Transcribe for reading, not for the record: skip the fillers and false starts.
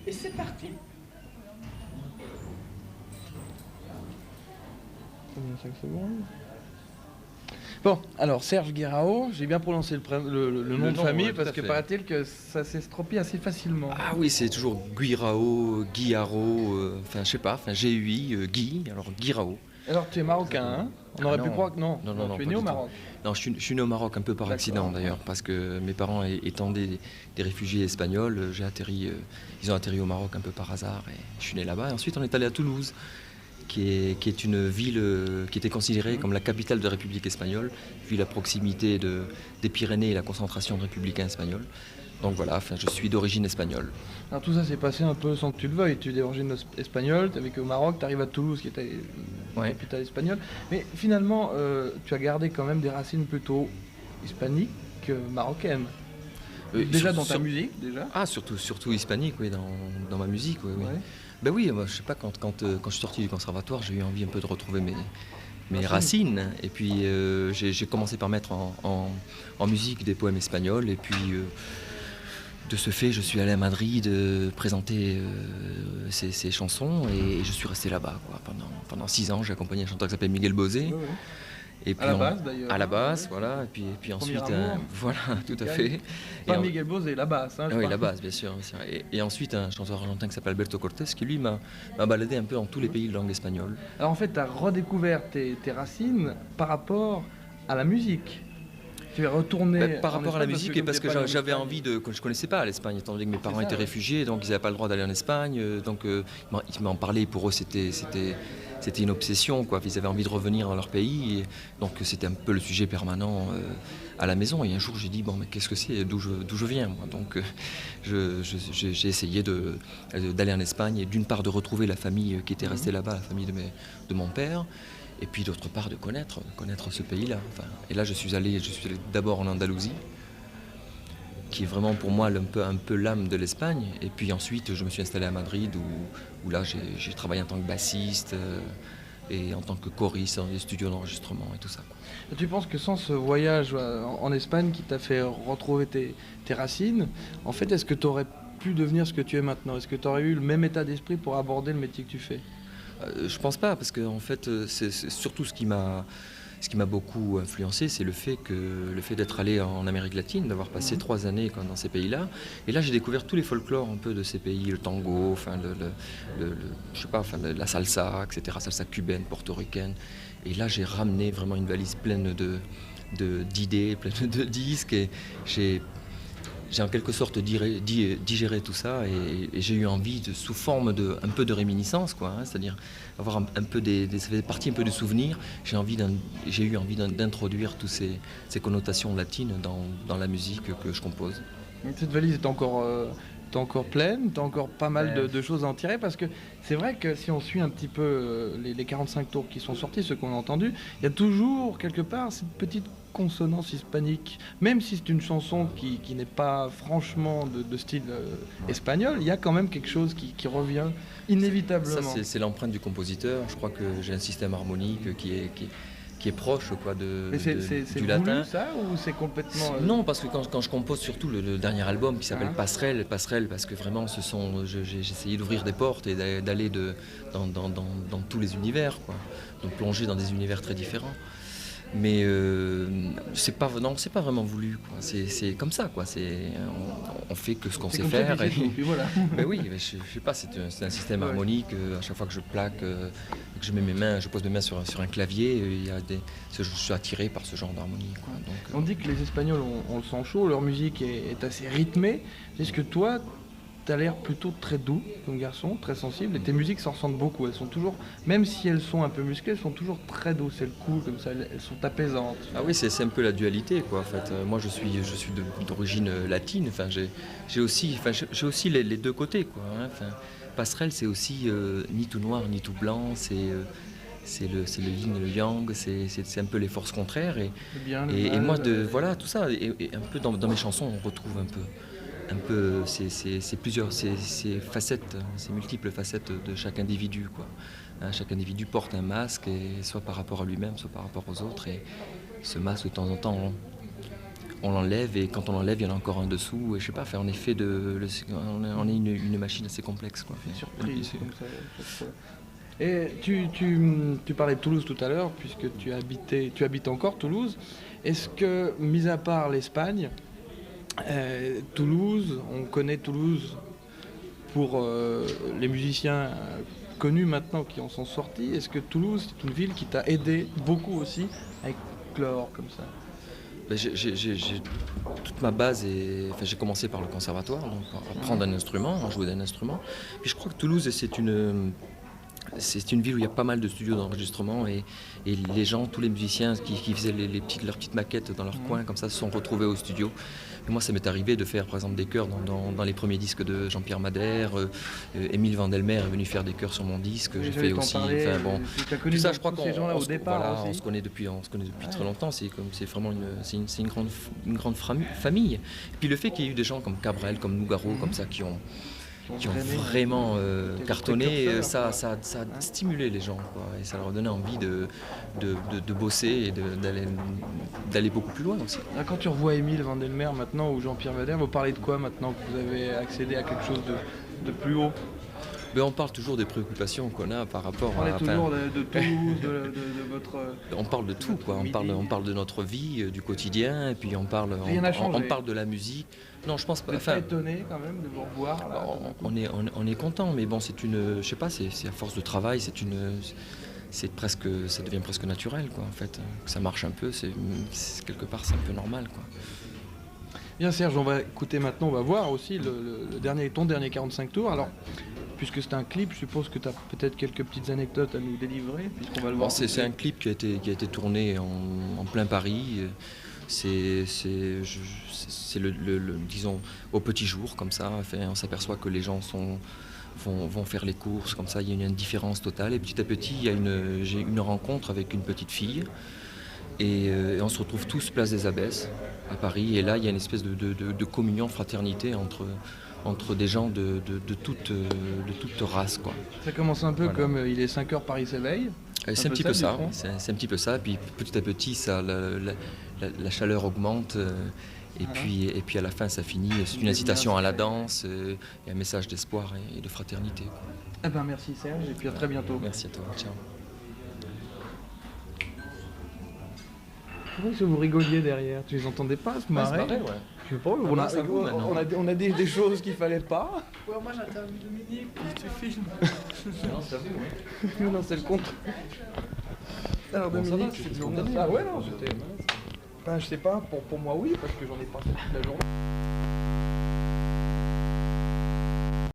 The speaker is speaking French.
Et c'est parti. Combien 5 secondes. Bon, alors Serge Guirao, j'ai bien prononcé le nom de famille ouais, parce que paraît-il que ça s'estropie assez facilement. Ah oui, c'est toujours Guirao, Guirao, enfin je sais pas, enfin GUI, Guy, alors Guirao. Alors tu es marocain, hein? On aurait pu croire que non. Non, Tu es pas né du au tout. Maroc. Non, je suis né au Maroc un peu par accident d'ailleurs, parce que mes parents étant des réfugiés espagnols, ils ont atterri au Maroc un peu par hasard et je suis né là-bas. Et ensuite on est allé à Toulouse, qui est une ville qui était considérée comme la capitale de la République espagnole, vu la proximité des Pyrénées et la concentration de républicains espagnols. Donc voilà, enfin, je suis d'origine espagnole. Alors tout ça s'est passé un peu sans que tu le veuilles. Tu es d'origine espagnole, tu as vécu au Maroc, tu arrives à Toulouse qui était une Ouais. capitale espagnole. Mais finalement, tu as gardé quand même des racines plutôt hispaniques que marocaines. Déjà dans ta musique, déjà. Ah, surtout hispanique, oui, dans ma musique, oui. Ouais. Ben oui, moi, je sais pas, quand je suis sorti du conservatoire, j'ai eu envie un peu de retrouver mes racines. Et puis j'ai commencé par mettre en musique des poèmes espagnols. Et puis de ce fait, je suis allé à Madrid présenter ces chansons et je suis resté là-bas quoi. Pendant 6 ans. J'ai accompagné un chanteur qui s'appelle Miguel Bosé. Ouais. Et puis À la base d'ailleurs. À la basse, Ouais. voilà. Et puis ensuite, amour. voilà, tout à fait. Pas Miguel Bosé, la basse. Hein, oui, la basse, bien sûr. Et ensuite, un chanteur argentin qui s'appelle Alberto Cortés, qui lui m'a baladé un peu dans tous les pays de langue espagnole. Alors en fait, tu as redécouvert tes racines par rapport à la musique. Tu es retourné Par rapport à la musique et parce que j'avais envie de... je connaissais pas l'Espagne, étant donné que mes parents étaient ouais. réfugiés, donc ils n'avaient pas le droit d'aller en Espagne. Donc ils m'en parlaient, pour eux c'était une obsession, quoi. Ils avaient envie de revenir dans leur pays, et donc c'était un peu le sujet permanent à la maison. Et un jour j'ai dit, bon mais qu'est-ce que c'est, d'où je viens moi. Donc j'ai essayé d'aller en Espagne et d'une part de retrouver la famille qui était restée là-bas, la famille de mon père. Et puis d'autre part de connaître ce pays-là. Enfin, et là je suis allé d'abord en Andalousie, qui est vraiment pour moi un peu l'âme de l'Espagne. Et puis ensuite je me suis installé à Madrid où là j'ai travaillé en tant que bassiste et en tant que choriste dans des studios d'enregistrement et tout ça, quoi. Tu penses que sans ce voyage en Espagne qui t'a fait retrouver tes racines, en fait, est-ce que tu aurais pu devenir ce que tu es maintenant? Est-ce que tu aurais eu le même état d'esprit pour aborder le métier que tu fais? Je pense pas, parce que en fait, c'est surtout ce qui m'a beaucoup influencé, c'est le fait d'être allé en Amérique latine, d'avoir passé 3 années dans ces pays-là. Et là, j'ai découvert tous les folklores un peu de ces pays, le tango, enfin je sais pas, enfin la salsa, etc., salsa cubaine, portoricaine. Et là, j'ai ramené vraiment une valise pleine d'idées, pleine de disques, et j'ai en quelque sorte digéré tout ça et j'ai eu envie, sous forme un peu de réminiscence, quoi, hein, c'est-à-dire avoir un peu ça fait partie un peu du souvenir. J'ai eu envie d'introduire toutes ces connotations latines dans la musique que je compose. Cette valise est encore pleine, tu as encore pas mal de choses à en tirer, parce que c'est vrai que si on suit un petit peu les 45 tours qui sont sortis, ceux qu'on a entendus, il y a toujours quelque part cette petite consonance hispanique. Même si c'est une chanson qui n'est pas franchement de style espagnol, il y a quand même quelque chose qui revient inévitablement. Ça, c'est l'empreinte du compositeur. Je crois que j'ai un système harmonique qui est proche, quoi, du latin. C'est ça ou c'est complètement... Non, parce que quand je compose, surtout le dernier album qui s'appelle Passerelle, parce que vraiment j'ai essayé d'ouvrir des portes et d'aller dans tous les univers, quoi. Donc plonger dans des univers très différents. Mais c'est pas vraiment voulu, quoi. C'est comme ça, quoi. On fait que ce qu'on sait faire. Voilà. Mais oui, je sais pas, c'est un système harmonique. À chaque fois que je plaque, que je pose mes mains sur un clavier, je suis attiré par ce genre d'harmonie, quoi. Donc, on dit que les Espagnols ont le sang chaud, leur musique est assez rythmée. Est-ce que toi, t'as l'air plutôt très doux comme garçon, très sensible, et tes musiques s'en ressentent beaucoup. Elles sont toujours, même si elles sont un peu musclées, elles sont toujours très douces, elles coulent comme ça, elles sont apaisantes. Ah oui, c'est un peu la dualité, quoi, en fait. Moi, je suis d'origine latine. Enfin, j'ai aussi les deux côtés, quoi, hein. Enfin, Passerelle, c'est aussi ni tout noir ni tout blanc. C'est le yin et le yang. C'est un peu les forces contraires. Et moi, voilà, tout ça. Et un peu dans mes chansons, on retrouve un peu ces facettes, ces multiples facettes de chaque individu, quoi. Hein, chaque individu porte un masque, et soit par rapport à lui-même, soit par rapport aux autres, et ce masque de temps en temps on l'enlève et quand on l'enlève, il y en a encore un dessous. Et je sais pas, on est fait on est une machine assez complexe, quoi. Surprise, comme ça, chaque fois. Et tu parlais de Toulouse tout à l'heure, puisque tu habites encore Toulouse. Est-ce que, mis à part l'Espagne, Toulouse, on connaît Toulouse pour les musiciens connus maintenant qui en sont sortis. Est-ce que Toulouse, c'est une ville qui t'a aidé beaucoup aussi avec l'or comme ça? Toute ma base j'ai commencé par le conservatoire, donc apprendre un instrument, à jouer d'un instrument. Puis je crois que Toulouse, c'est une ville où il y a pas mal de studios d'enregistrement et les gens, tous les musiciens qui faisaient leurs petites maquettes dans leur coin comme ça se sont retrouvés au studio. Et moi, ça m'est arrivé de faire par exemple des chœurs dans les premiers disques de Jean-Pierre Madère. Émile Vandelmer est venu faire des chœurs sur mon disque. J'ai fait aussi. Tout ça, je crois ces gens-là au départ. Voilà, on se connaît depuis très longtemps. C'est vraiment une grande famille. Et puis le fait qu'il y ait eu des gens comme Cabrel, comme Nougaro, comme ça qui ont vraiment cartonné, ça a stimulé les gens, quoi, et ça leur donnait envie de bosser et d'aller beaucoup plus loin aussi. Quand tu revois Émile Vandelmer maintenant ou Jean-Pierre Madère, vous parlez de quoi maintenant que vous avez accédé à quelque chose de plus haut? On parle toujours des préoccupations qu'on a par rapport à... On parle toujours de Toulouse, de votre... On parle de tout, quoi. On parle de notre vie, du quotidien, et puis on parle de la musique. Non, je pense pas. Vous êtes pas étonné quand même de vous revoir là, on est content, mais bon, c'est je sais pas, c'est à force de travail, ça devient presque naturel, quoi, en fait. Que ça marche un peu, quelque part, c'est un peu normal, quoi. Bien Serge, on va écouter maintenant, on va voir aussi ton dernier 45 tours. Alors, puisque c'est un clip, je suppose que tu as peut-être quelques petites anecdotes à nous délivrer, puisqu'on va le voir. C'est un clip qui a été tourné en plein Paris. C'est disons, au petit jour, comme ça. On s'aperçoit que les gens vont faire les courses, comme ça, il y a une indifférence totale. Et petit à petit, j'ai une rencontre avec une petite fille. Et on se retrouve tous place des Abbesses, à Paris. Et là, il y a une espèce de communion, de fraternité entre des gens de toute race, quoi. Ça commence un peu comme il est 5h, Paris s'éveille. C'est un petit peu ça, c'est un petit peu ça. Puis petit à petit, la chaleur augmente. Et puis à la fin, ça finit. C'est une incitation à la danse et un message d'espoir et de fraternité, quoi. Eh ben, merci Serge, et puis à très bientôt. Merci à toi, ciao. Pourquoi est-ce que vous rigoliez derrière? Tu les entendais pas se marrer? Ouais. Je sais pas, on a dit des choses qu'il fallait pas. Ouais, moi j'interviewe Dominique, puis tu filmes. Non, c'est à vous, Non, c'est le contre. Alors Dominique, c'est condamné. Ah ouais, non, c'était... Enfin, je sais pas, pour moi oui, parce que j'en ai pas fait toute la journée.